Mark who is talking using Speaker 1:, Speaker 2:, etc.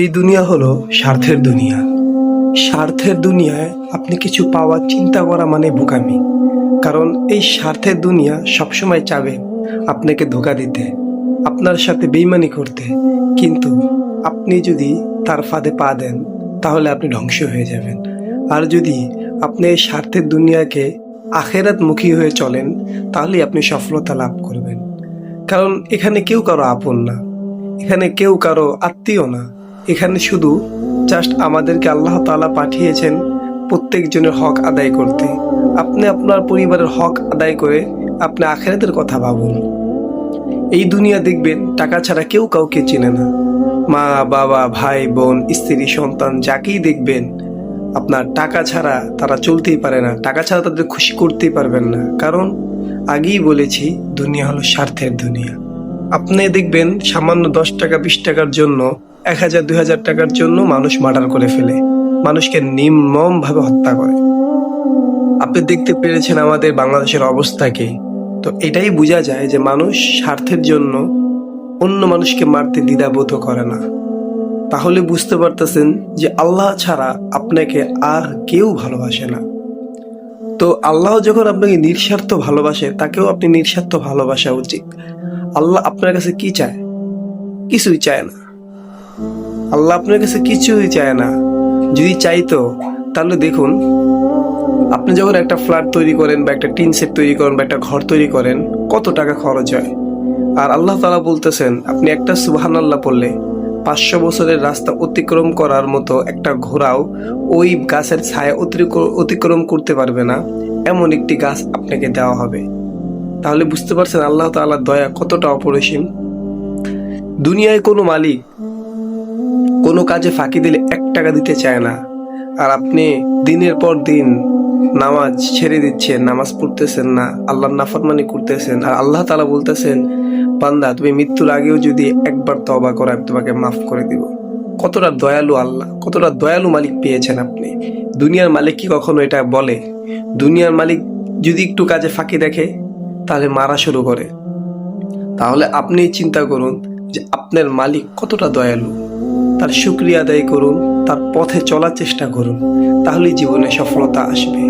Speaker 1: এই দুনিয়া হলো স্বার্থের দুনিয়া। স্বার্থের দুনিয়ায় আপনি কিছু পাওয়ার চিন্তা করা মানে বোকামি। কারণ এই স্বার্থের দুনিয়া সবসময় চাবে আপনাকে ধোঁকা দিতে, আপনার সাথে বেইমানি করতে। কিন্তু আপনি যদি তার ফাঁদে পা দেন তাহলে আপনি ধ্বংস হয়ে যাবেন। আর যদি আপনি এই স্বার্থের দুনিয়াকে আখেরাতমুখী হয়ে চলেন তাহলে আপনি সফলতা লাভ করবেন। কারণ এখানে কেউ কারো আপন না, এখানে কেউ কারো আত্মীয় না। এখানে শুধু জাস্ট আমাদেরকে আল্লাহ তাআলা পাঠিয়েছেন প্রত্যেকজনের হক আদায় করতে। আপনি আপনার পরিবারের হক আদায় করে আপনি আখিরাতের কথা ভাবুন। এই দুনিয়া দেখবেন টাকা ছাড়া কেউ কাউকে চেনে না। মা বাবা ভাই বোন স্ত্রী সন্তান যাকেই দেখবেন আপনার টাকা ছাড়া তারা চলতেই পারে না, টাকা ছাড়া তাদের খুশি করতেই পারবেন না। কারণ আগেই বলেছি দুনিয়া হলো স্বার্থের দুনিয়া। আপনি দেখবেন সামান্য 10 টাকা 20 টাকার জন্য 1000 2000 টাকার জন্য মানুষ মার্ডার করে ফেলে, মানুষকে নির্মমভাবে হত্যা করে। আপনি দেখতে পেরেছেন আমাদের বাংলাদেশের অবস্থাকে। তো এটাই বোঝা যায় যে মানুষ স্বার্থের জন্য অন্য মানুষকে মারতে দ্বিধাবোধ করে না। তাহলে বুঝতে পারতেছেন যে আল্লাহ ছাড়া আপনাকে আর কেউ ভালোবাসে না। তো আল্লাহ যখন আপনাকে নিঃস্বার্থ ভালোবাসে তাকেও আপনি নিঃস্বার্থ ভালোবাসা উচিত। আল্লাহ আপনার কাছে কি চায়? কিছুই চায় না। আল্লাহ আপনার কাছে কিছুই চায় না। যদি চাইতো তাহলে দেখুন, আপনি যখন একটা ফ্ল্যাট তৈরি করেন বা একটা টিন সেট তৈরি করেন বা একটা ঘর তৈরি করেন কত টাকা খরচ হয়। আর আল্লাহ তাআলা বলতেছেন আপনি একটা সুবহানাল্লাহ পড়লে 500 বছরের রাস্তা অতিক্রম করার মতো একটা ঘোড়াও ওই গাছের ছায়া অতিক্রম করতে পারবে না, এমন একটি গাছ আপনাকে দেওয়া হবে। তাহলে বুঝতে পারছেন আল্লাহ তাআলার দয়া কতটা অপরিসীম। দুনিয়ায় কোনো মালিক কোনো কাজে ফাঁকি দিলে 1 টাকা দিতে চায় না। আর আপনি দিনের পর দিন নামাজ ছেড়ে দিচ্ছেন, নামাজ পড়তেছেন না, আল্লাহর নাফরমানি করতেছেন। আর আল্লাহ তাআলা বলতেছেন বান্দা তুমি মৃত্যুর আগেও যদি একবার তওবা করো আমি তোমাকে মাফ করে দিব। কতটা দয়ালু আল্লাহ, কতটা দয়ালু মালিক পেয়েছেন আপনি। দুনিয়ার মালিক কি কখনো এটা বলে? দুনিয়ার মালিক যদি একটু কাজে ফাঁকি দেখে তাহলে মারা শুরু করে। তাহলে আপনি চিন্তা করুন যে আপনার মালিক কতটা দয়ালু। তার শুকরিয়া আদায় করুন, তার পথে চলার চেষ্টা করুন, তাহলেই জীবনে সফলতা আসবে।